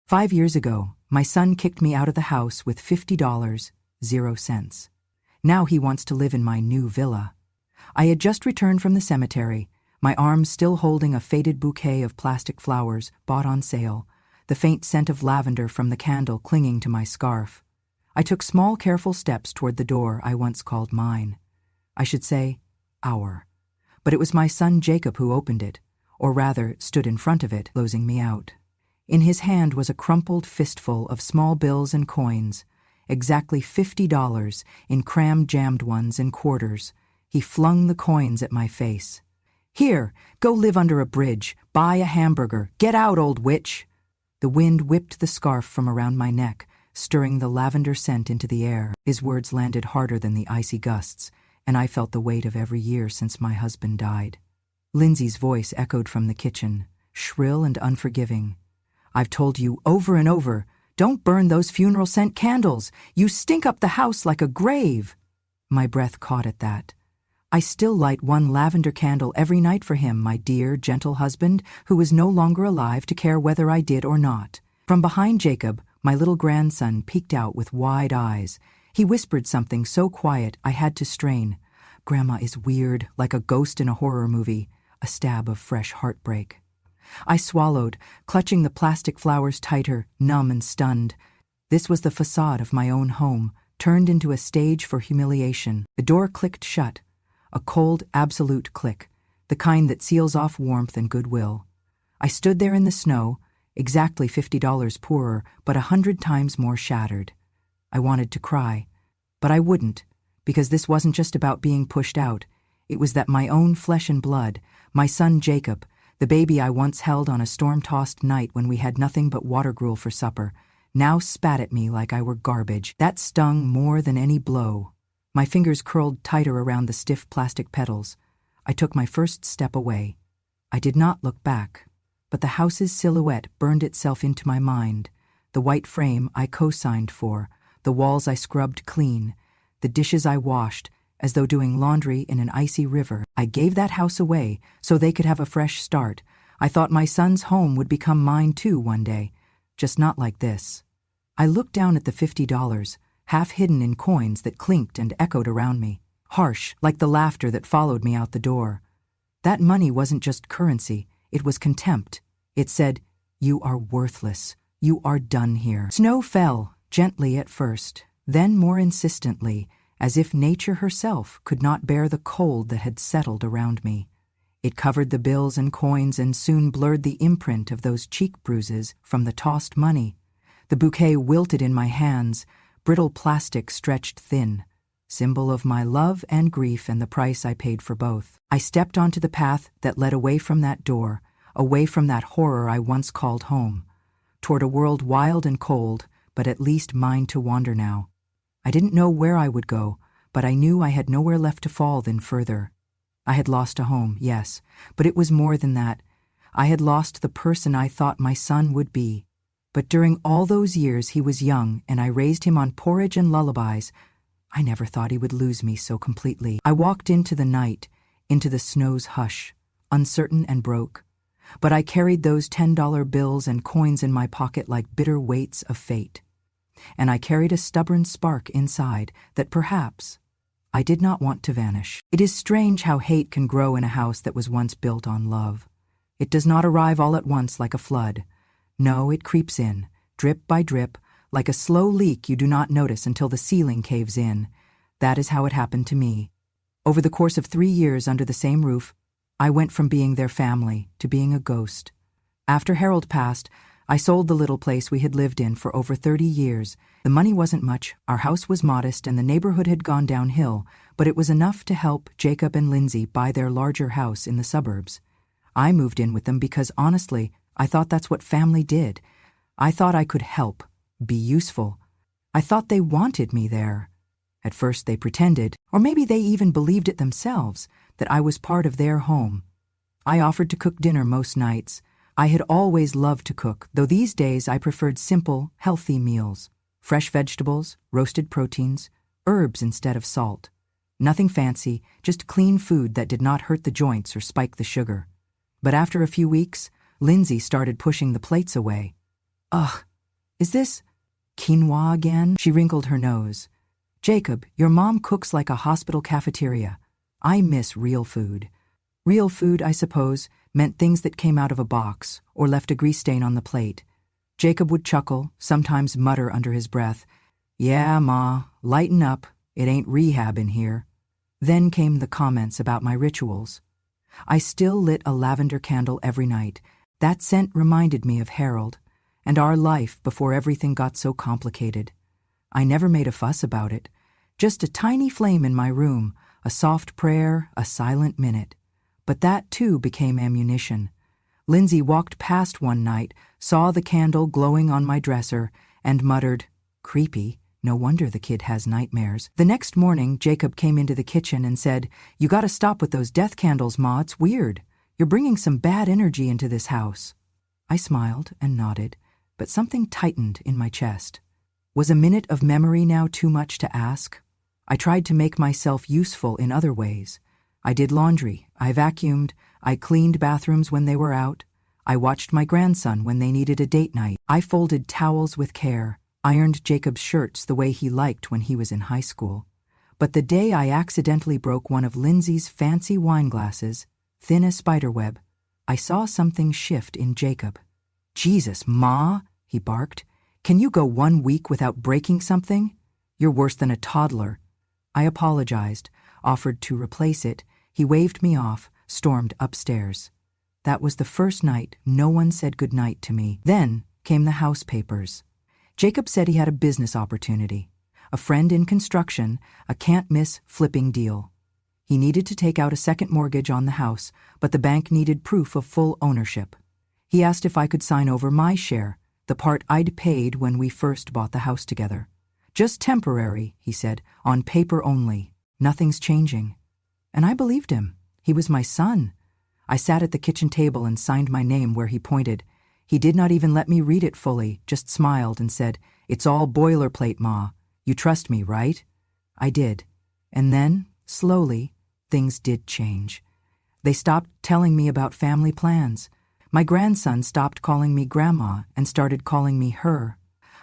5 years ago, my son kicked me out of the house with $50, 0 cents. Now he wants to live in my new villa. I had just returned from the cemetery, my arms still holding a faded bouquet of plastic flowers bought on sale, the faint scent of lavender from the candle clinging to my scarf. I took small, careful steps toward the door I once called mine. I should say, our. But it was my son Jacob who opened it, or rather stood in front of it, closing me out. In his hand was a crumpled fistful of small bills and coins, exactly $50 in crammed jammed ones and quarters. He flung the coins at my face. "Here, go live under a bridge, buy a hamburger, get out, old witch!" The wind whipped the scarf from around my neck, stirring the lavender scent into the air. His words landed harder than the icy gusts, and I felt the weight of every year since my husband died. Lindsay's voice echoed from the kitchen, shrill and unforgiving. "I've told you over and over, don't burn those funeral scent candles. You stink up the house like a grave." My breath caught at that. I still light one lavender candle every night for him, my dear, gentle husband, who is no longer alive to care whether I did or not. From behind Jacob, my little grandson peeked out with wide eyes. He whispered something so quiet I had to strain. "Grandma is weird, like a ghost in a horror movie," a stab of fresh heartbreak. I swallowed, clutching the plastic flowers tighter, numb and stunned. This was the facade of my own home, turned into a stage for humiliation. The door clicked shut, a cold, absolute click, the kind that seals off warmth and goodwill. I stood there in the snow, exactly $50 poorer, but 100 times more shattered. I wanted to cry, but I wouldn't, because this wasn't just about being pushed out. It was that my own flesh and blood, my son Jacob, the baby I once held on a storm-tossed night when we had nothing but water gruel for supper, now spat at me like I were garbage. That stung more than any blow. My fingers curled tighter around the stiff plastic petals. I took my first step away. I did not look back, but the house's silhouette burned itself into my mind, the white frame I co-signed for, the walls I scrubbed clean, the dishes I washed, as though doing laundry in an icy river. I gave that house away so they could have a fresh start. I thought my son's home would become mine too one day, just not like this. I looked down at the $50, half hidden in coins that clinked and echoed around me, harsh like the laughter that followed me out the door. That money wasn't just currency, it was contempt. It said, "You are worthless. You are done here." Snow fell, gently at first, then more insistently, as if nature herself could not bear the cold that had settled around me. It covered the bills and coins and soon blurred the imprint of those cheek bruises from the tossed money. The bouquet wilted in my hands, brittle plastic stretched thin, symbol of my love and grief and the price I paid for both. I stepped onto the path that led away from that door, away from that horror I once called home, toward a world wild and cold, but at least mine to wander now. I didn't know where I would go, but I knew I had nowhere left to fall than further. I had lost a home, yes, but it was more than that. I had lost the person I thought my son would be. But during all those years he was young and I raised him on porridge and lullabies. I never thought he would lose me so completely. I walked into the night, into the snow's hush, uncertain and broke. But I carried those $10 bills and coins in my pocket like bitter weights of fate. And I carried a stubborn spark inside that perhaps I did not want to vanish. It is strange how hate can grow in a house that was once built on love. It does not arrive all at once like a flood. No, it creeps in, drip by drip, like a slow leak you do not notice until the ceiling caves in. That is how it happened to me. Over the course of 3 years under the same roof, I went from being their family to being a ghost. After Harold passed, I sold the little place we had lived in for over 30 years. The money wasn't much, our house was modest, and the neighborhood had gone downhill, but it was enough to help Jacob and Lindsay buy their larger house in the suburbs. I moved in with them because, honestly, I thought that's what family did. I thought I could help, be useful. I thought they wanted me there. At first they pretended, or maybe they even believed it themselves, that I was part of their home. I offered to cook dinner most nights. I had always loved to cook, though these days I preferred simple, healthy meals. Fresh vegetables, roasted proteins, herbs instead of salt. Nothing fancy, just clean food that did not hurt the joints or spike the sugar. But after a few weeks, Lindsay started pushing the plates away. "Ugh," Is this quinoa again? She wrinkled her nose. Jacob, your mom cooks like a hospital cafeteria. I miss real food. Real food, I suppose, meant things that came out of a box or left a grease stain on the plate. Jacob would chuckle, sometimes mutter under his breath, "Yeah, Ma, lighten up. It ain't rehab in here." Then came the comments about my rituals. I still lit a lavender candle every night. That scent reminded me of Harold and our life before everything got so complicated. I never made a fuss about it. Just a tiny flame in my room, a soft prayer, a silent minute. But that, too, became ammunition. Lindsay walked past one night, saw the candle glowing on my dresser, and muttered, "Creepy. No wonder the kid has nightmares." The next morning, Jacob came into the kitchen and said, "You gotta stop with those death candles, Ma. It's weird. You're bringing some bad energy into this house." I smiled and nodded, but something tightened in my chest. Was a minute of memory now too much to ask? I tried to make myself useful in other ways. I did laundry, I vacuumed, I cleaned bathrooms when they were out, I watched my grandson when they needed a date night, I folded towels with care, ironed Jacob's shirts the way he liked when he was in high school. But the day I accidentally broke one of Lindsay's fancy wine glasses, thin as spiderweb, I saw something shift in Jacob. "Jesus, Ma," he barked, "can you go 1 week without breaking something? You're worse than a toddler." I apologized, offered to replace it. He waved me off, stormed upstairs. That was the first night no one said goodnight to me. Then came the house papers. Jacob said he had a business opportunity. A friend in construction, a can't-miss flipping deal. He needed to take out a second mortgage on the house, but the bank needed proof of full ownership. He asked if I could sign over my share, the part I'd paid when we first bought the house together. "Just temporary," he said, "on paper only. Nothing's changing." And I believed him. He was my son. I sat at the kitchen table and signed my name where he pointed. He did not even let me read it fully, just smiled and said, "It's all boilerplate, Ma. You trust me, right?" I did. And then, slowly, things did change. They stopped telling me about family plans. My grandson stopped calling me Grandma and started calling me her.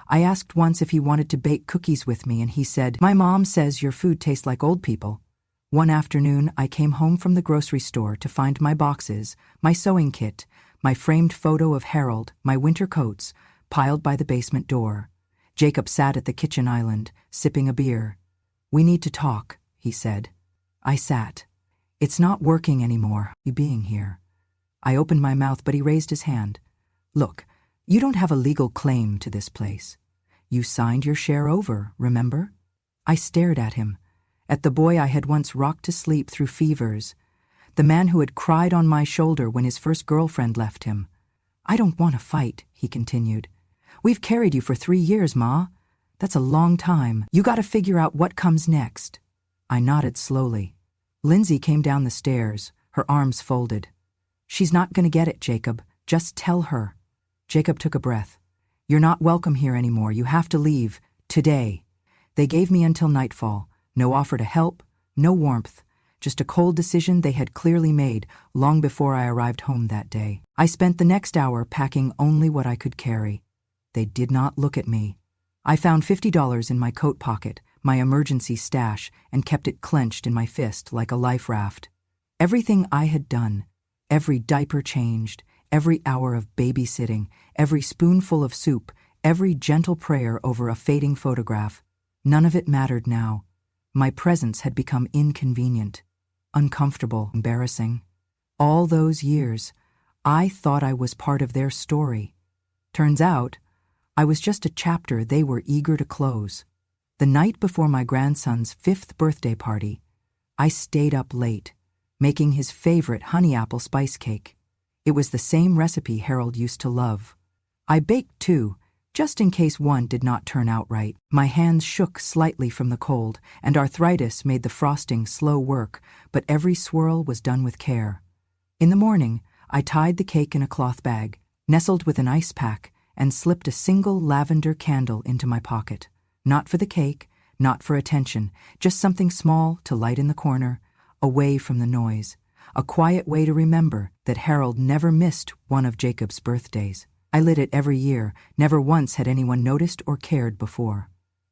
I asked once if he wanted to bake cookies with me, and he said, "My mom says your food tastes like old people." One afternoon, I came home from the grocery store to find my boxes, my sewing kit, my framed photo of Harold, my winter coats, piled by the basement door. Jacob sat at the kitchen island, sipping a beer. "We need to talk," he said. I sat. "It's not working anymore, you being here." I opened my mouth, but he raised his hand. "Look, you don't have a legal claim to this place. You signed your share over, remember?" I stared at him, at the boy I had once rocked to sleep through fevers, the man who had cried on my shoulder when his first girlfriend left him. "I don't want to fight," he continued. "We've carried you for 3 years, Ma. That's a long time. You gotta figure out what comes next." I nodded slowly. Lindsay came down the stairs, her arms folded. "She's not gonna get it, Jacob. Just tell her." Jacob took a breath. "You're not welcome here anymore. You have to leave. Today." They gave me until nightfall. No offer to help, no warmth. Just a cold decision they had clearly made long before I arrived home that day. I spent the next hour packing only what I could carry. They did not look at me. I found $50 in my coat pocket, my emergency stash, and kept it clenched in my fist like a life raft. Everything I had done, every diaper changed, every hour of babysitting, every spoonful of soup, every gentle prayer over a fading photograph, none of it mattered now. My presence had become inconvenient, uncomfortable, embarrassing. All those years, I thought I was part of their story. Turns out, I was just a chapter they were eager to close. The night before my grandson's 5th birthday party, I stayed up late, making his favorite honey apple spice cake. It was the same recipe Harold used to love. I baked too, just in case one did not turn out right. My hands shook slightly from the cold, and arthritis made the frosting slow work, but every swirl was done with care. In the morning, I tied the cake in a cloth bag, nestled with an ice pack, and slipped a single lavender candle into my pocket. Not for the cake, not for attention, just something small to light in the corner, away from the noise. A quiet way to remember that Harold never missed one of Jacob's birthdays. I lit it every year. Never once had anyone noticed or cared before.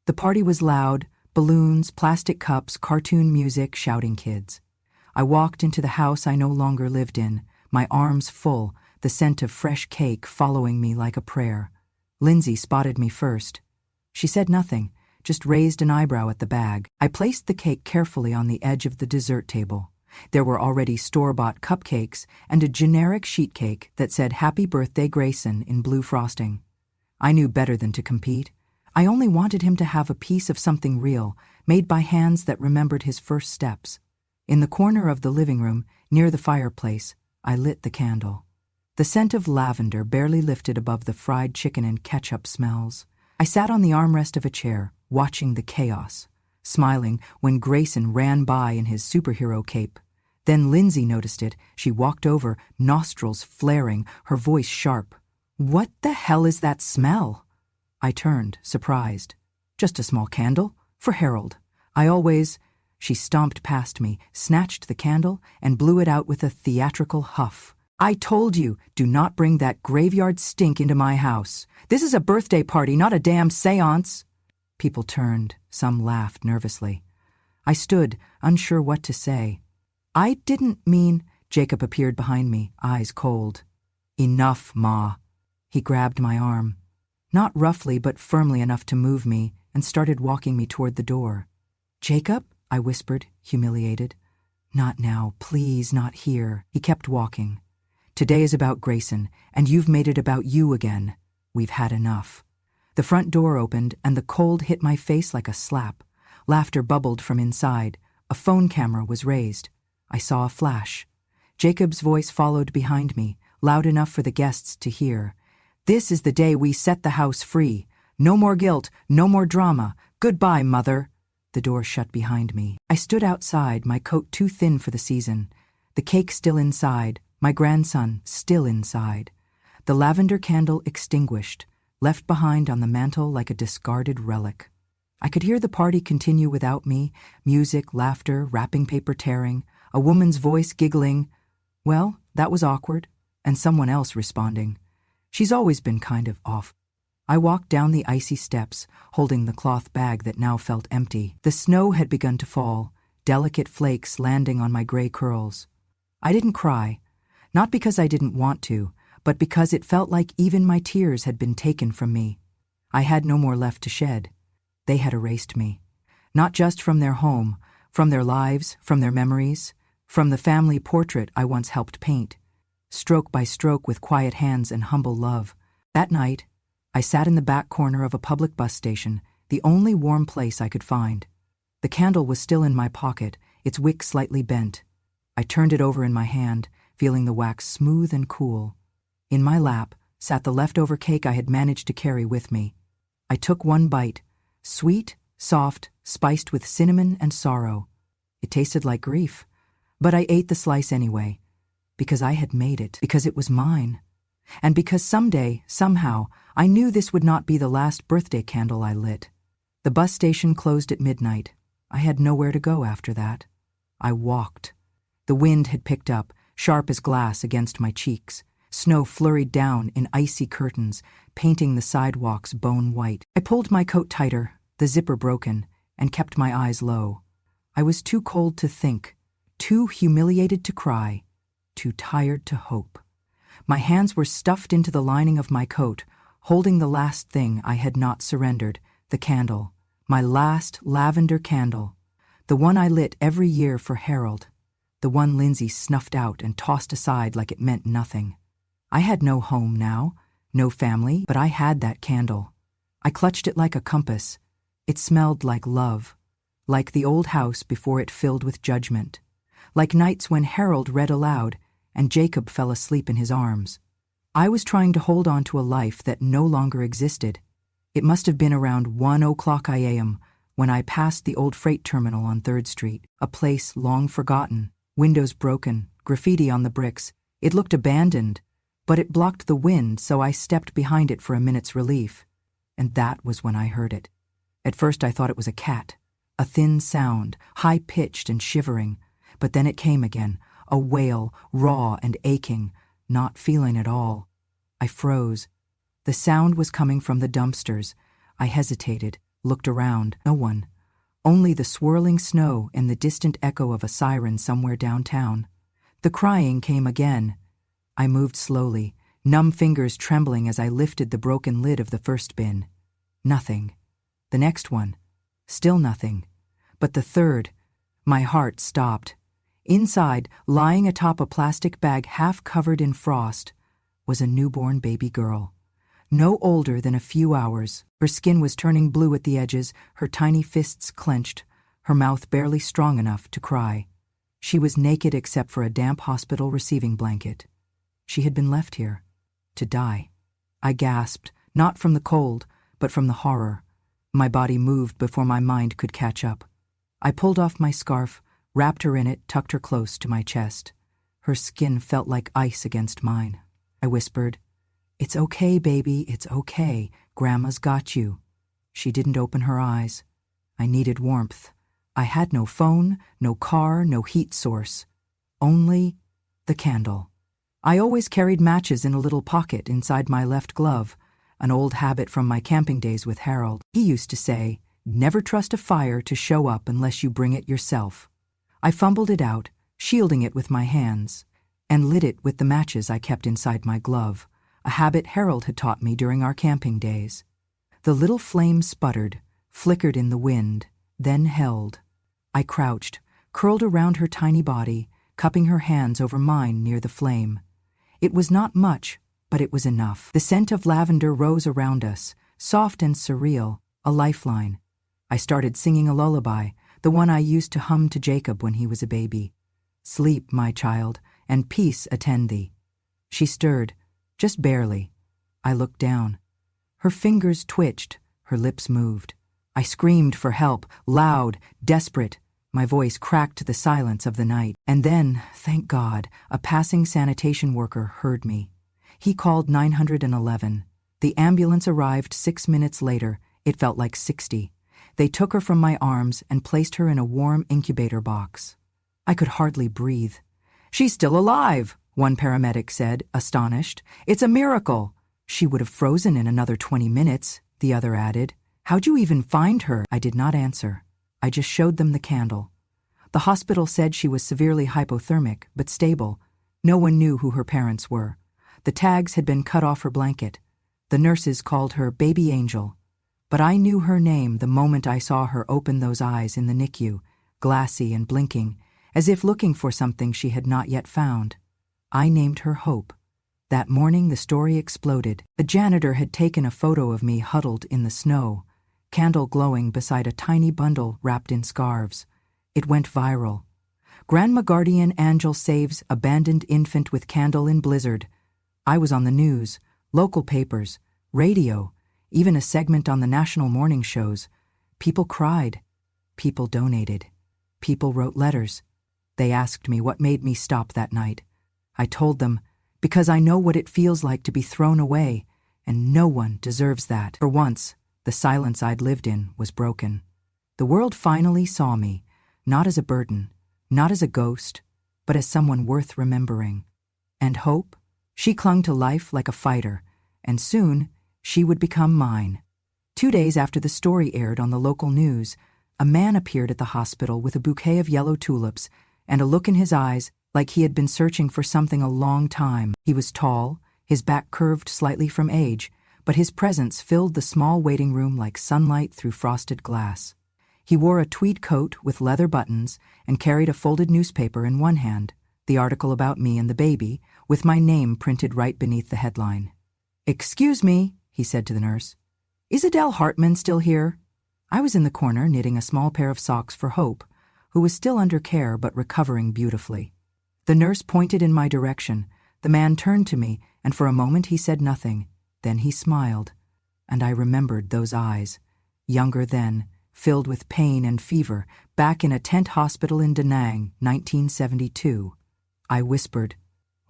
The party was loud, balloons, plastic cups, cartoon music, shouting kids. I walked into the house I no longer lived in, my arms full, the scent of fresh cake following me like a prayer. Lindsay spotted me first. She said nothing, just raised an eyebrow at the bag. I placed the cake carefully on the edge of the dessert table. There were already store-bought cupcakes and a generic sheet cake that said "Happy Birthday Grayson" in blue frosting. I knew better than to compete. I only wanted him to have a piece of something real, made by hands that remembered his first steps. In the corner of the living room, near the fireplace, I lit the candle. The scent of lavender barely lifted above the fried chicken and ketchup smells. I sat on the armrest of a chair, watching the chaos, smiling when Grayson ran by in his superhero cape. Then Lindsay noticed it. She walked over, nostrils flaring, her voice sharp. "What the hell is that smell?" I turned, surprised. "Just a small candle? For Harold. I always—" She stomped past me, snatched the candle, and blew it out with a theatrical huff. "I told you, do not bring that graveyard stink into my house. This is a birthday party, not a damn seance." People turned, some laughed nervously. I stood, unsure what to say. "I didn't mean—" Jacob appeared behind me, eyes cold. "Enough, Ma." He grabbed my arm. Not roughly, but firmly enough to move me, and started walking me toward the door. "Jacob?" I whispered, humiliated. "Not now, please, not here." He kept walking. "Today is about Grayson, and you've made it about you again. We've had enough." The front door opened, and the cold hit my face like a slap. Laughter bubbled from inside. A phone camera was raised. I saw a flash. Jacob's voice followed behind me, loud enough for the guests to hear. "This is the day we set the house free. No more guilt, no more drama. Goodbye, Mother." The door shut behind me. I stood outside, my coat too thin for the season. The cake still inside, my grandson still inside. The lavender candle extinguished, left behind on the mantel like a discarded relic. I could hear the party continue without me, music, laughter, wrapping paper tearing, a woman's voice giggling. Well, that was awkward, and someone else responding. She's always been kind of off. I walked down the icy steps, holding the cloth bag that now felt empty. The snow had begun to fall, delicate flakes landing on my gray curls. I didn't cry, not because I didn't want to, but because it felt like even my tears had been taken from me. I had no more left to shed. They had erased me. Not just from their home, from their lives, from their memories, from the family portrait I once helped paint, stroke by stroke with quiet hands and humble love. That night, I sat in the back corner of a public bus station, the only warm place I could find. The candle was still in my pocket, its wick slightly bent. I turned it over in my hand, feeling the wax smooth and cool. In my lap sat the leftover cake I had managed to carry with me. I took one bite, sweet, soft, spiced with cinnamon and sorrow. It tasted like grief, but I ate the slice anyway, because I had made it, because it was mine. And because someday, somehow, I knew this would not be the last birthday candle I lit. The bus station closed at midnight. I had nowhere to go after that. I walked. The wind had picked up, sharp as glass against my cheeks. Snow flurried down in icy curtains, painting the sidewalks bone white. I pulled my coat tighter, the zipper broken, and kept my eyes low. I was too cold to think, too humiliated to cry, too tired to hope. My hands were stuffed into the lining of my coat, holding the last thing I had not surrendered, the candle, my last lavender candle, the one I lit every year for Harold, the one Lindsay snuffed out and tossed aside like it meant nothing. I had no home now, no family, but I had that candle. I clutched it like a compass. It smelled like love, like the old house before it filled with judgment, like nights when Harold read aloud and Jacob fell asleep in his arms. I was trying to hold on to a life that no longer existed. It must have been around 1:00 a.m. when I passed the old freight terminal on 3rd Street, a place long forgotten, windows broken, graffiti on the bricks. It looked abandoned, but it blocked the wind, so I stepped behind it for a minute's relief. And that was when I heard it. At first I thought it was a cat, a thin sound, high-pitched and shivering, but then it came again, a wail, raw and aching, not feeling at all. I froze. The sound was coming from the dumpsters. I hesitated, looked around. No one. Only the swirling snow and the distant echo of a siren somewhere downtown. The crying came again. I moved slowly, numb fingers trembling as I lifted the broken lid of the first bin. Nothing. The next one. Still nothing. But the third. My heart stopped. Inside, lying atop a plastic bag half covered in frost, was a newborn baby girl. No older than a few hours. Her skin was turning blue at the edges, her tiny fists clenched, her mouth barely strong enough to cry. She was naked except for a damp hospital receiving blanket. She had been left here. To die. I gasped, not from the cold, but from the horror. My body moved before my mind could catch up. I pulled off my scarf, wrapped her in it, tucked her close to my chest. Her skin felt like ice against mine. I whispered, "It's okay, baby, it's okay. Grandma's got you." She didn't open her eyes. I needed warmth. I had no phone, no car, no heat source. Only the candle. I always carried matches in a little pocket inside my left glove, an old habit from my camping days with Harold. He used to say, "Never trust a fire to show up unless you bring it yourself." I fumbled it out, shielding it with my hands, and lit it with the matches I kept inside my glove, a habit Harold had taught me during our camping days. The little flame sputtered, flickered in the wind, then held. I crouched, curled around her tiny body, cupping her hands over mine near the flame. It was not much, but it was enough. The scent of lavender rose around us, soft and surreal, a lifeline. I started singing a lullaby, the one I used to hum to Jacob when he was a baby. "Sleep, my child, and peace attend thee." She stirred, just barely. I looked down. Her fingers twitched, her lips moved. I screamed for help, loud, desperate. My voice cracked the silence of the night. And then, thank God, a passing sanitation worker heard me. He called 911. The ambulance arrived 6 minutes later. It felt like 60. They took her from my arms and placed her in a warm incubator box. I could hardly breathe. "She's still alive," one paramedic said, astonished. "It's a miracle." "She would have frozen in another 20 minutes, the other added. "How'd you even find her?" I did not answer. I just showed them the candle. The hospital said she was severely hypothermic, but stable. No one knew who her parents were. The tags had been cut off her blanket. The nurses called her Baby Angel. But I knew her name the moment I saw her open those eyes in the NICU, glassy and blinking, as if looking for something she had not yet found. I named her Hope. That morning the story exploded. The janitor had taken a photo of me huddled in the snow, candle glowing beside a tiny bundle wrapped in scarves. It went viral. Grandma Guardian Angel saves abandoned infant with candle in blizzard. I was on the news, local papers, radio, even a segment on the national morning shows. People cried. People donated. People wrote letters. They asked me what made me stop that night. I told them, because I know what it feels like to be thrown away, and no one deserves that. For once, the silence I'd lived in was broken. The world finally saw me, not as a burden, not as a ghost, but as someone worth remembering. And Hope? She clung to life like a fighter, and soon she would become mine. 2 days after the story aired on the local news, a man appeared at the hospital with a bouquet of yellow tulips and a look in his eyes like he had been searching for something a long time. He was tall, his back curved slightly from age, but his presence filled the small waiting room like sunlight through frosted glass. He wore a tweed coat with leather buttons and carried a folded newspaper in one hand, the article about me and the baby, with my name printed right beneath the headline. "Excuse me," he said to the nurse. "Is Adele Hartman still here?" I was in the corner knitting a small pair of socks for Hope, who was still under care but recovering beautifully. The nurse pointed in my direction. The man turned to me, and for a moment he said nothing. Then he smiled, and I remembered those eyes, younger then, filled with pain and fever, back in a tent hospital in Da Nang, 1972. I whispered,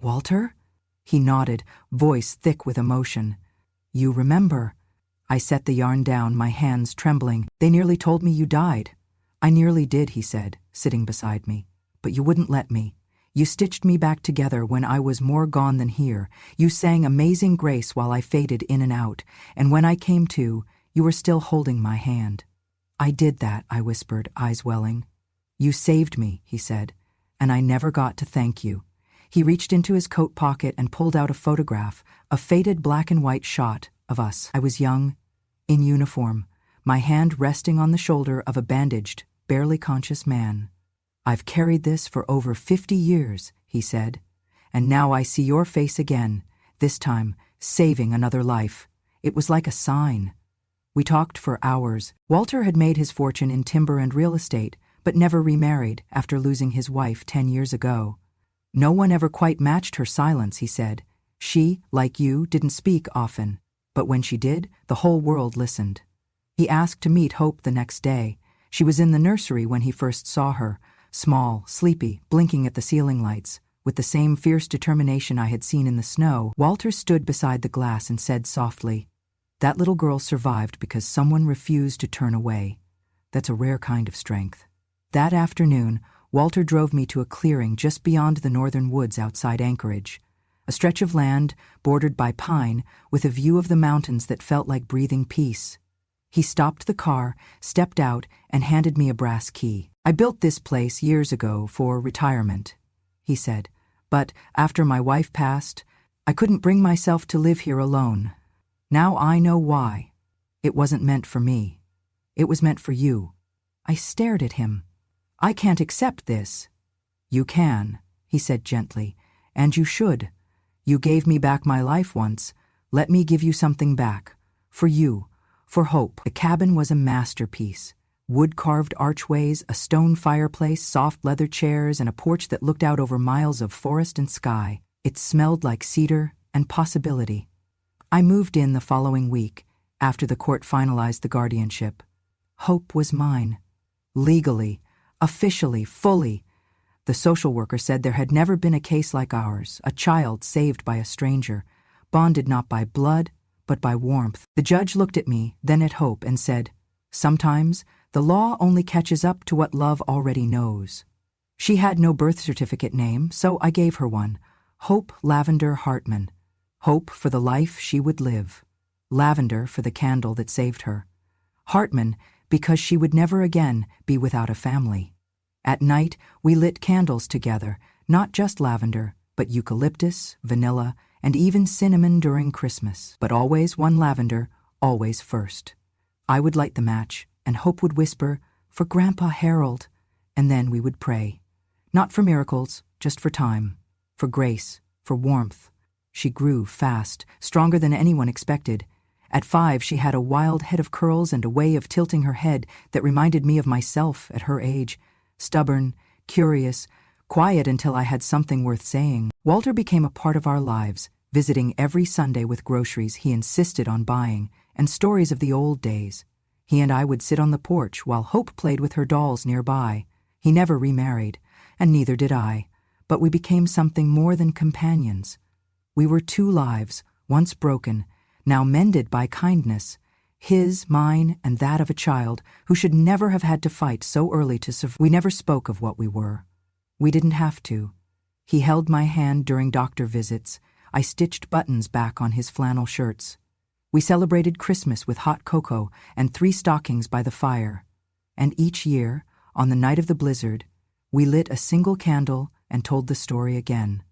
"Walter?" He nodded, voice thick with emotion. "You remember?" I set the yarn down, my hands trembling. "They nearly told me you died." "I nearly did," he said, sitting beside me. "But you wouldn't let me. You stitched me back together when I was more gone than here. You sang Amazing Grace while I faded in and out, and when I came to, you were still holding my hand. I did that, I whispered, eyes welling. You saved me, he said, and I never got to thank you. He reached into his coat pocket and pulled out a photograph, a faded black and white shot of us. I was young, in uniform, my hand resting on the shoulder of a bandaged, barely conscious man. I've carried this for over 50 years, he said, and now I see your face again, this time saving another life. It was like a sign. We talked for hours. Walter had made his fortune in timber and real estate, but never remarried after losing his wife 10 years ago. No one ever quite matched her silence, he said. She, like you, didn't speak often, but when she did, the whole world listened. He asked to meet Hope the next day. She was in the nursery when he first saw her, small, sleepy, blinking at the ceiling lights. With the same fierce determination I had seen in the snow, Walter stood beside the glass and said softly, "That little girl survived because someone refused to turn away. That's a rare kind of strength." That afternoon, Walter drove me to a clearing just beyond the northern woods outside Anchorage, a stretch of land bordered by pine with a view of the mountains that felt like breathing peace. He stopped the car, stepped out, and handed me a brass key. "I built this place years ago for retirement," he said, "but after my wife passed, I couldn't bring myself to live here alone. Now I know why. It wasn't meant for me. It was meant for you." I stared at him. "I can't accept this." "You can," he said gently, "and you should. You gave me back my life once. Let me give you something back. For you. For Hope." The cabin was a masterpiece. Wood-carved archways, a stone fireplace, soft leather chairs, and a porch that looked out over miles of forest and sky. It smelled like cedar and possibility. I moved in the following week, after the court finalized the guardianship. Hope was mine. Legally, officially, fully. The social worker said there had never been a case like ours, a child saved by a stranger, bonded not by blood, but by warmth. The judge looked at me, then at Hope, and said, "Sometimes the law only catches up to what love already knows." She had no birth certificate name, so I gave her one, Hope Lavender Hartman. Hope for the life she would live. Lavender for the candle that saved her. Hartman because she would never again be without a family. At night, we lit candles together, not just lavender, but eucalyptus, vanilla, and even cinnamon during Christmas. But always one lavender, always first. I would light the match, and Hope would whisper, "For Grandpa Harold," and then we would pray. Not for miracles, just for time, for grace, for warmth. She grew fast, stronger than anyone expected. At 5, she had a wild head of curls and a way of tilting her head that reminded me of myself at her age. Stubborn, curious, quiet until I had something worth saying. Walter became a part of our lives, visiting every Sunday with groceries he insisted on buying and stories of the old days. He and I would sit on the porch while Hope played with her dolls nearby. He never remarried, and neither did I, but we became something more than companions. We were two lives, once broken, now mended by kindness, his, mine, and that of a child who should never have had to fight so early to survive. We never spoke of what we were. We didn't have to. He held my hand during doctor visits. I stitched buttons back on his flannel shirts. We celebrated Christmas with hot cocoa and 3 stockings by the fire. And each year, on the night of the blizzard, we lit a single candle and told the story again.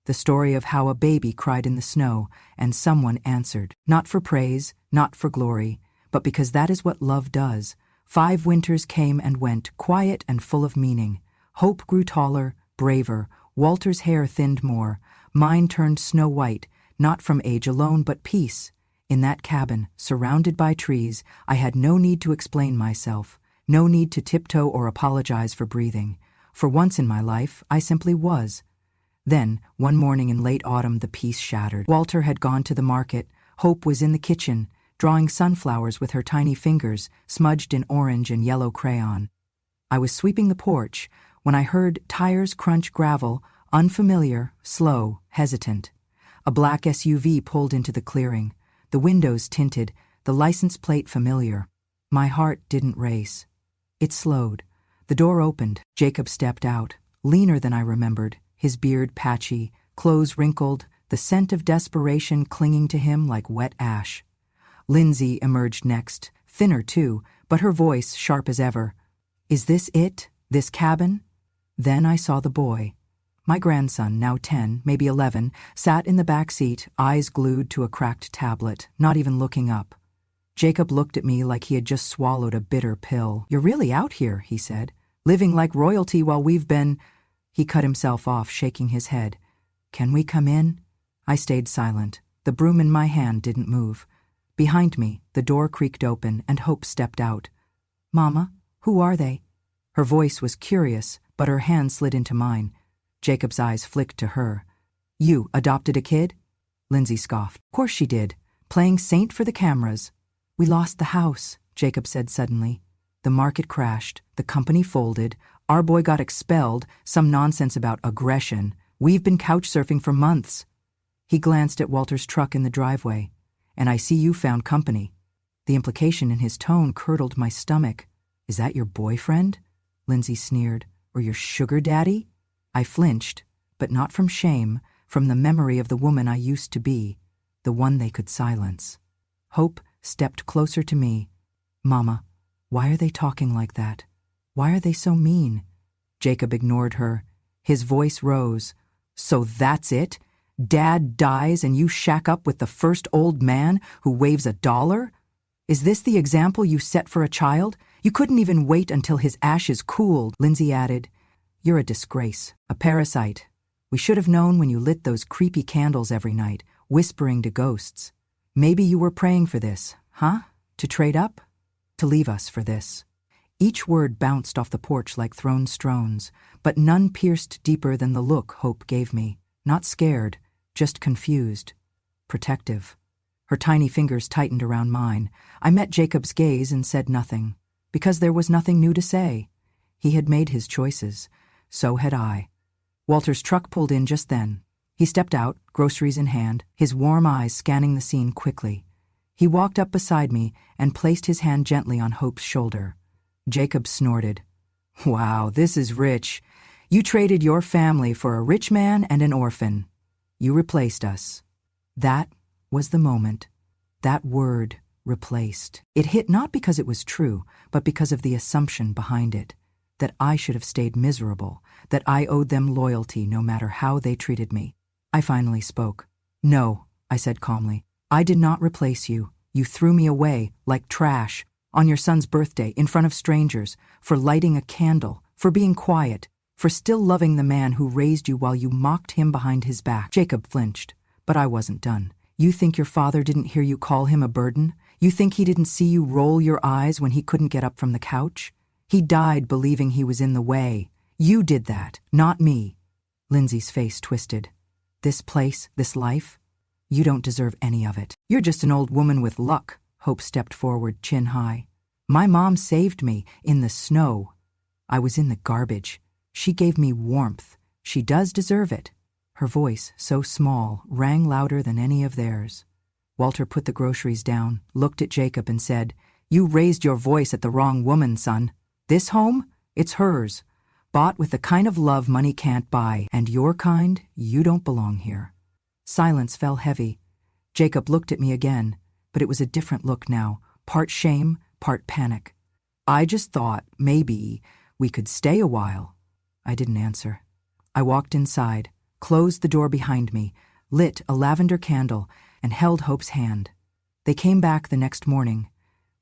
The story of how a baby cried in the snow and someone answered, not for praise, not for glory, but because that is what love does. 5 winters came and went, quiet and full of meaning. Hope grew taller, braver. Walter's hair thinned more. Mine turned snow white, not from age alone, but peace. In that cabin, surrounded by trees, I had no need to explain myself, no need to tiptoe or apologize for breathing. For once in my life, I simply was. Then, one morning in late autumn, the peace shattered. Walter had gone to the market. Hope was in the kitchen, drawing sunflowers with her tiny fingers, smudged in orange and yellow crayon. I was sweeping the porch when I heard tires crunch gravel, unfamiliar, slow, hesitant. A black SUV pulled into the clearing, the windows tinted, the license plate familiar. My heart didn't race. It slowed. The door opened. Jacob stepped out, leaner than I remembered, his beard patchy, clothes wrinkled, the scent of desperation clinging to him like wet ash. Lindsay emerged next, thinner too, but her voice sharp as ever. "Is this it? This cabin?" Then I saw the boy. My grandson, now 10, maybe 11, sat in the back seat, eyes glued to a cracked tablet, not even looking up. Jacob looked at me like he had just swallowed a bitter pill. "You're really out here," he said, "living like royalty while we've been—" He cut himself off, shaking his head. "Can we come in?" I stayed silent. The broom in my hand didn't move. Behind me, the door creaked open and Hope stepped out. "Mama, who are they?" Her voice was curious, but her hand slid into mine. Jacob's eyes flicked to her. "You adopted a kid?" Lindsay scoffed. "Of course she did. Playing saint for the cameras." "We lost the house," Jacob said suddenly. "The market crashed. The company folded. Our boy got expelled. Some nonsense about aggression. We've been couch surfing for months." He glanced at Walter's truck in the driveway. "And I see you found company." The implication in his tone curdled my stomach. "Is that your boyfriend?" Lindsay sneered. "Or your sugar daddy?" I flinched, but not from shame, from the memory of the woman I used to be, the one they could silence. Hope stepped closer to me. "Mama, why are they talking like that? Why are they so mean?" Jacob ignored her. His voice rose. "So that's it? Dad dies and you shack up with the first old man who waves $1? Is this the example you set for a child? You couldn't even wait until his ashes cooled." Lindsay added, "You're a disgrace, a parasite. We should have known when you lit those creepy candles every night, whispering to ghosts. Maybe you were praying for this, huh? To trade up? To leave us for this." Each word bounced off the porch like thrown stones, but none pierced deeper than the look Hope gave me. Not scared, just confused. Protective. Her tiny fingers tightened around mine. I met Jacob's gaze and said nothing, because there was nothing new to say. He had made his choices. So had I. Walter's truck pulled in just then. He stepped out, groceries in hand, his warm eyes scanning the scene quickly. He walked up beside me and placed his hand gently on Hope's shoulder. Jacob snorted. "Wow, this is rich. You traded your family for a rich man and an orphan. You replaced us." That was the moment. That word, replaced. It hit not because it was true, but because of the assumption behind it. That I should have stayed miserable, that I owed them loyalty no matter how they treated me. I finally spoke. "No," I said calmly. "I did not replace you. You threw me away, like trash, on your son's birthday, in front of strangers, for lighting a candle, for being quiet, for still loving the man who raised you while you mocked him behind his back." Jacob flinched, but I wasn't done. "You think your father didn't hear you call him a burden? You think he didn't see you roll your eyes when he couldn't get up from the couch? He died believing he was in the way. You did that, not me." Lindsay's face twisted. "This place, this life? You don't deserve any of it. You're just an old woman with luck." Hope stepped forward, chin high. "My mom saved me in the snow. I was in the garbage. She gave me warmth. She does deserve it." Her voice, so small, rang louder than any of theirs. Walter put the groceries down, looked at Jacob and said, "You raised your voice at the wrong woman, son. This home, it's hers. Bought with the kind of love money can't buy, and your kind, you don't belong here." Silence fell heavy. Jacob looked at me again, but it was a different look now, part shame, part panic. "I just thought, maybe, we could stay a while." I didn't answer. I walked inside, closed the door behind me, lit a lavender candle, and held Hope's hand. They came back the next morning.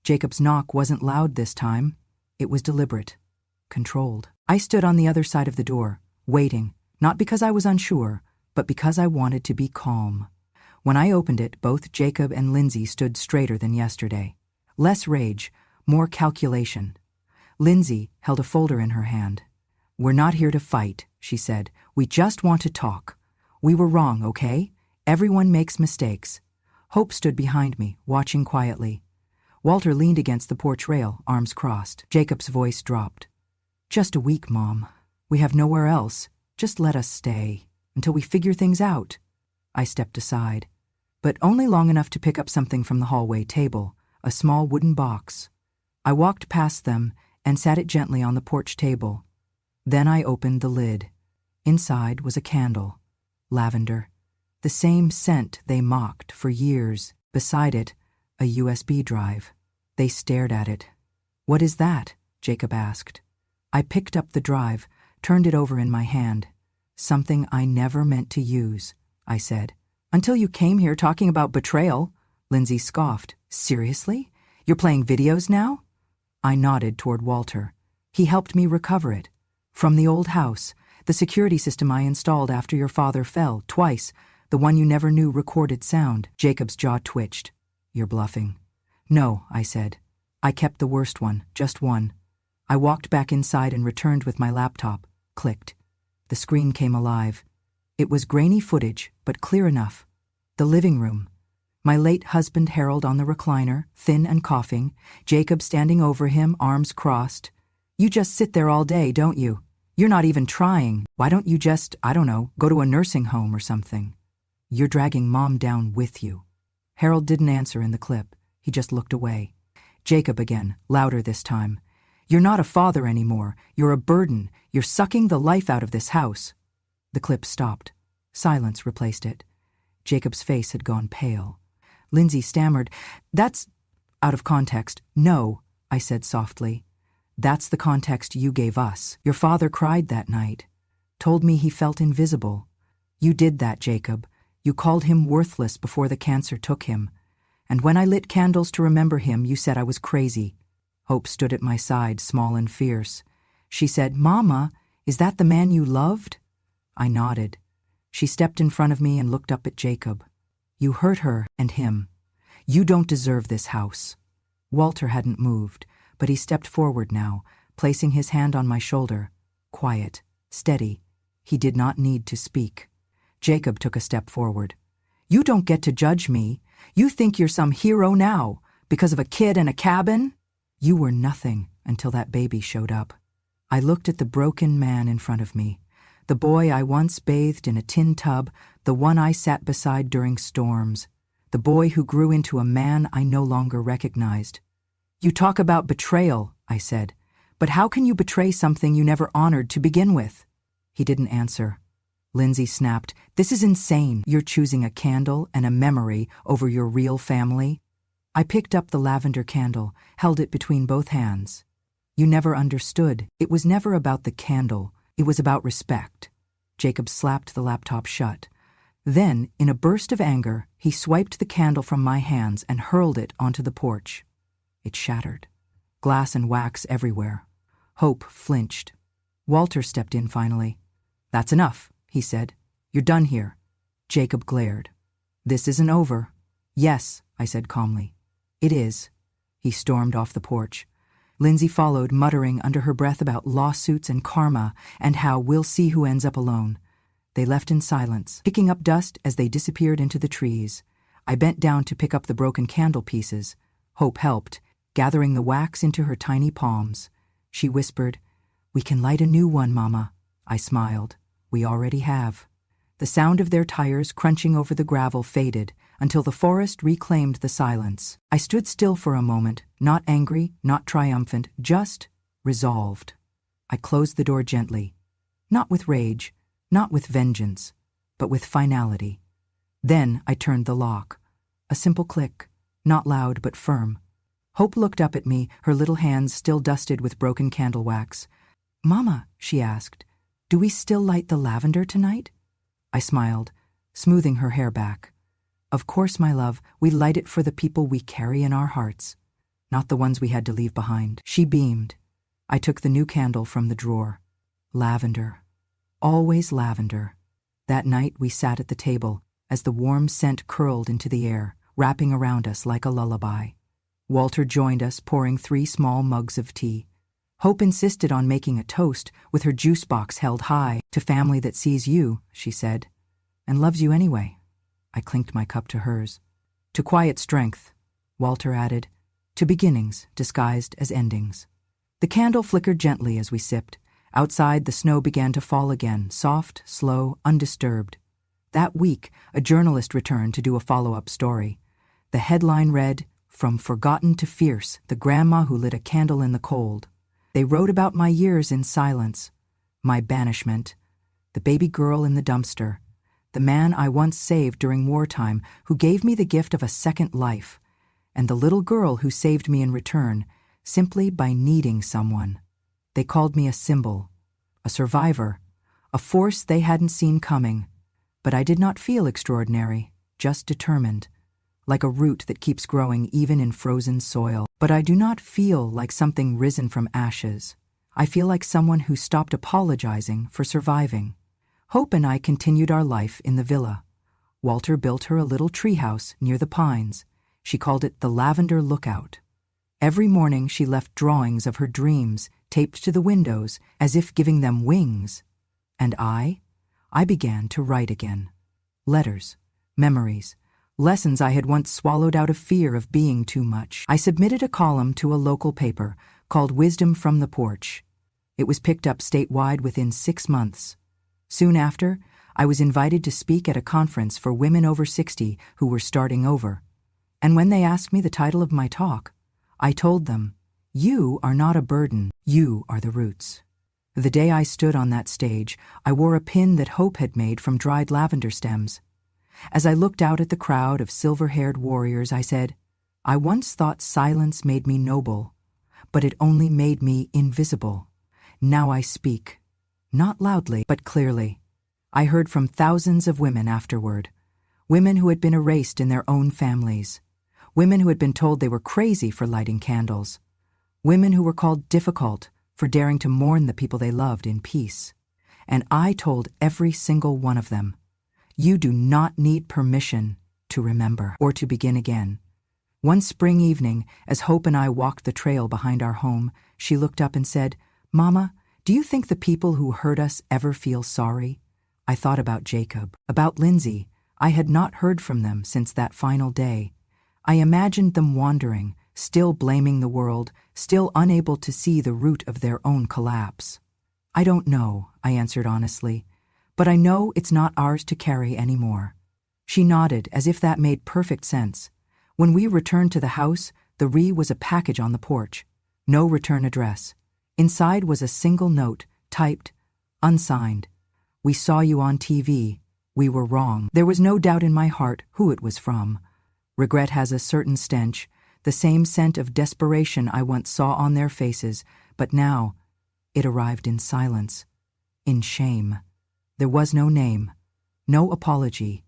Jacob's knock wasn't loud this time. It was deliberate, controlled. I stood on the other side of the door, waiting, not because I was unsure, but because I wanted to be calm. When I opened it, both Jacob and Lindsay stood straighter than yesterday. Less rage, more calculation. Lindsay held a folder in her hand. "We're not here to fight," she said. "We just want to talk. We were wrong, okay? Everyone makes mistakes." Hope stood behind me, watching quietly. Walter leaned against the porch rail, arms crossed. Jacob's voice dropped. "Just a week, Mom. We have nowhere else. Just let us stay, until we figure things out." I stepped aside, but only long enough to pick up something from the hallway table, a small wooden box. I walked past them and sat it gently on the porch table. Then I opened the lid. Inside was a candle. Lavender. The same scent they mocked for years. Beside it, a USB drive. They stared at it. "What is that?" Jacob asked. I picked up the drive, turned it over in my hand. "Something I never meant to use," I said. "Until you came here talking about betrayal," Lindsay scoffed. "Seriously? You're playing videos now?" I nodded toward Walter. He helped me recover it. "From the old house, the security system I installed after your father fell, twice, the one you never knew recorded sound." Jacob's jaw twitched. "You're bluffing." "No," I said. "I kept the worst one, just one." I walked back inside and returned with my laptop. Clicked. The screen came alive. It was grainy footage, but clear enough. The living room. My late husband Harold on the recliner, thin and coughing, Jacob standing over him, arms crossed. "You just sit there all day, don't you? You're not even trying. Why don't you just, I don't know, go to a nursing home or something? You're dragging Mom down with you." Harold didn't answer in the clip. He just looked away. Jacob again, louder this time. "You're not a father anymore. You're a burden. You're sucking the life out of this house." The clip stopped. Silence replaced it. Jacob's face had gone pale. Lindsay stammered, "That's out of context." "No," I said softly. "That's the context you gave us. Your father cried that night. Told me he felt invisible. You did that, Jacob. You called him worthless before the cancer took him. And when I lit candles to remember him, you said I was crazy." Hope stood at my side, small and fierce. She said, "Mama, is that the man you loved?" I nodded. She stepped in front of me and looked up at Jacob. "You hurt her and him. You don't deserve this house." Walter hadn't moved, but he stepped forward now, placing his hand on my shoulder. Quiet, steady. He did not need to speak. Jacob took a step forward. "You don't get to judge me. You think you're some hero now, because of a kid and a cabin? You were nothing until that baby showed up." I looked at the broken man in front of me, the boy I once bathed in a tin tub, the one I sat beside during storms, the boy who grew into a man I no longer recognized. "You talk about betrayal," I said, "but how can you betray something you never honored to begin with?" He didn't answer. Lindsay snapped, "This is insane. You're choosing a candle and a memory over your real family." I picked up the lavender candle, held it between both hands. "You never understood. It was never about the candle. It was about respect." Jacob slapped the laptop shut. Then, in a burst of anger, he swiped the candle from my hands and hurled it onto the porch. It shattered. Glass and wax everywhere. Hope flinched. Walter stepped in finally. "That's enough," he said. "You're done here." Jacob glared. "This isn't over." "Yes," I said calmly. "It is." He stormed off the porch. Lindsay followed, muttering under her breath about lawsuits and karma and how we'll see who ends up alone. They left in silence, picking up dust as they disappeared into the trees. I bent down to pick up the broken candle pieces. Hope helped, gathering the wax into her tiny palms. She whispered, "We can light a new one, Mama." I smiled. "We already have." The sound of their tires crunching over the gravel faded until the forest reclaimed the silence. I stood still for a moment, not angry, not triumphant, just resolved. I closed the door gently, not with rage, not with vengeance, but with finality. Then I turned the lock. A simple click, not loud but firm. Hope looked up at me, her little hands still dusted with broken candle wax. "Mama," she asked, "do we still light the lavender tonight?" I smiled, smoothing her hair back. "Of course, my love, we light it for the people we carry in our hearts, not the ones we had to leave behind." She beamed. I took the new candle from the drawer. Lavender. Always lavender. That night we sat at the table as the warm scent curled into the air, wrapping around us like a lullaby. Walter joined us, pouring 3 small mugs of tea. Hope insisted on making a toast with her juice box held high. "To family that sees you," she said, "and loves you anyway." I clinked my cup to hers. "To quiet strength," Walter added, "to beginnings disguised as endings." The candle flickered gently as we sipped. Outside, the snow began to fall again, soft, slow, undisturbed. That week, a journalist returned to do a follow-up story. The headline read, "From Forgotten to Fierce, the Grandma Who Lit a Candle in the Cold." They wrote about my years in silence, my banishment, the baby girl in the dumpster, the man I once saved during wartime who gave me the gift of a second life, and the little girl who saved me in return simply by needing someone. They called me a symbol, a survivor, a force they hadn't seen coming, but I did not feel extraordinary, just determined, like a root that keeps growing even in frozen soil. But I do not feel like something risen from ashes. I feel like someone who stopped apologizing for surviving. Hope and I continued our life in the villa. Walter built her a little treehouse near the pines. She called it the Lavender Lookout. Every morning she left drawings of her dreams taped to the windows as if giving them wings. And I began to write again. Letters, memories, lessons I had once swallowed out of fear of being too much. I submitted a column to a local paper called Wisdom from the Porch. It was picked up statewide within 6 months. Soon after, I was invited to speak at a conference for women over 60 who were starting over. And when they asked me the title of my talk, I told them, "You are not a burden, you are the roots." The day I stood on that stage, I wore a pin that Hope had made from dried lavender stems. As I looked out at the crowd of silver-haired warriors, I said, "I once thought silence made me noble, but it only made me invisible. Now I speak. Not loudly, but clearly." I heard from thousands of women afterward. Women who had been erased in their own families. Women who had been told they were crazy for lighting candles. Women who were called difficult for daring to mourn the people they loved in peace. And I told every single one of them, "You do not need permission to remember or to begin again." One spring evening, as Hope and I walked the trail behind our home, she looked up and said, "Mama, do you think the people who hurt us ever feel sorry?" I thought about Jacob, about Lindsay. I had not heard from them since that final day. I imagined them wandering, still blaming the world, still unable to see the root of their own collapse. "I don't know," I answered honestly, "but I know it's not ours to carry anymore." She nodded as if that made perfect sense. When we returned to the house, the was a package on the porch. No return address. Inside was a single note, typed, unsigned. "We saw you on TV. We were wrong." There was no doubt in my heart who it was from. Regret has a certain stench, the same scent of desperation I once saw on their faces, but now it arrived in silence, in shame. There was no name, no apology,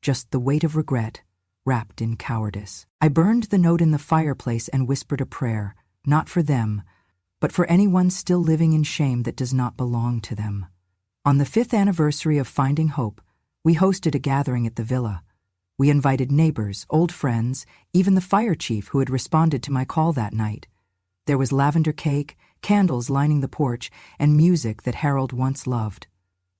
just the weight of regret wrapped in cowardice. I burned the note in the fireplace and whispered a prayer, not for them, but for anyone still living in shame that does not belong to them. On the 5th anniversary of Finding Hope, we hosted a gathering at the villa. We invited neighbors, old friends, even the fire chief who had responded to my call that night. There was lavender cake, candles lining the porch, and music that Harold once loved.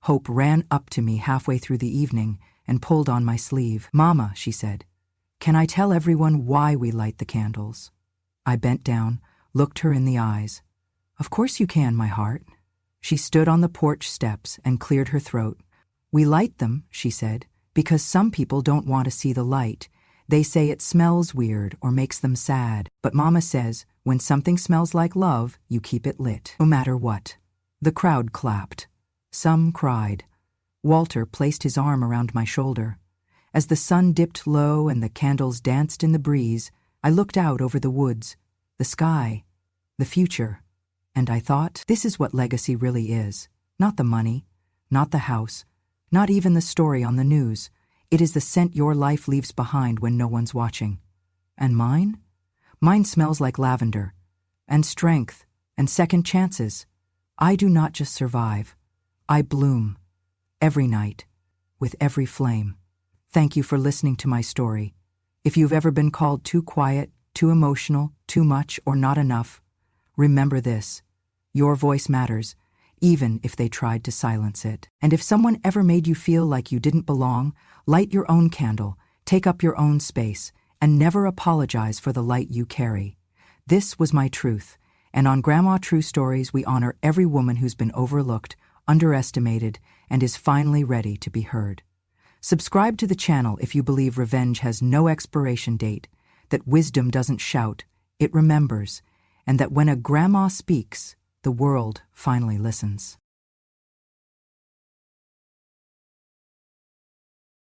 Hope ran up to me halfway through the evening and pulled on my sleeve. "Mama," she said, "can I tell everyone why we light the candles?" I bent down, looked her in the eyes. "Of course you can, my heart." She stood on the porch steps and cleared her throat. "We light them," she said, "because some people don't want to see the light. They say it smells weird or makes them sad. But Mama says, when something smells like love, you keep it lit, no matter what." The crowd clapped. Some cried. Walter placed his arm around my shoulder. As the sun dipped low and the candles danced in the breeze, I looked out over the woods, the sky, the future. And I thought, this is what legacy really is. Not the money, not the house, not even the story on the news. It is the scent your life leaves behind when no one's watching. And mine? Mine smells like lavender, and strength, and second chances. I do not just survive. I bloom, every night, with every flame. Thank you for listening to my story. If you've ever been called too quiet, too emotional, too much, or not enough, remember this: your voice matters, even if they tried to silence it. And if someone ever made you feel like you didn't belong, light your own candle, take up your own space, and never apologize for the light you carry. This was my truth, and on Grandma True Stories we honor every woman who's been overlooked, underestimated, and is finally ready to be heard. Subscribe to the channel if you believe revenge has no expiration date, that wisdom doesn't shout, it remembers, and that when a grandma speaks, the world finally listens.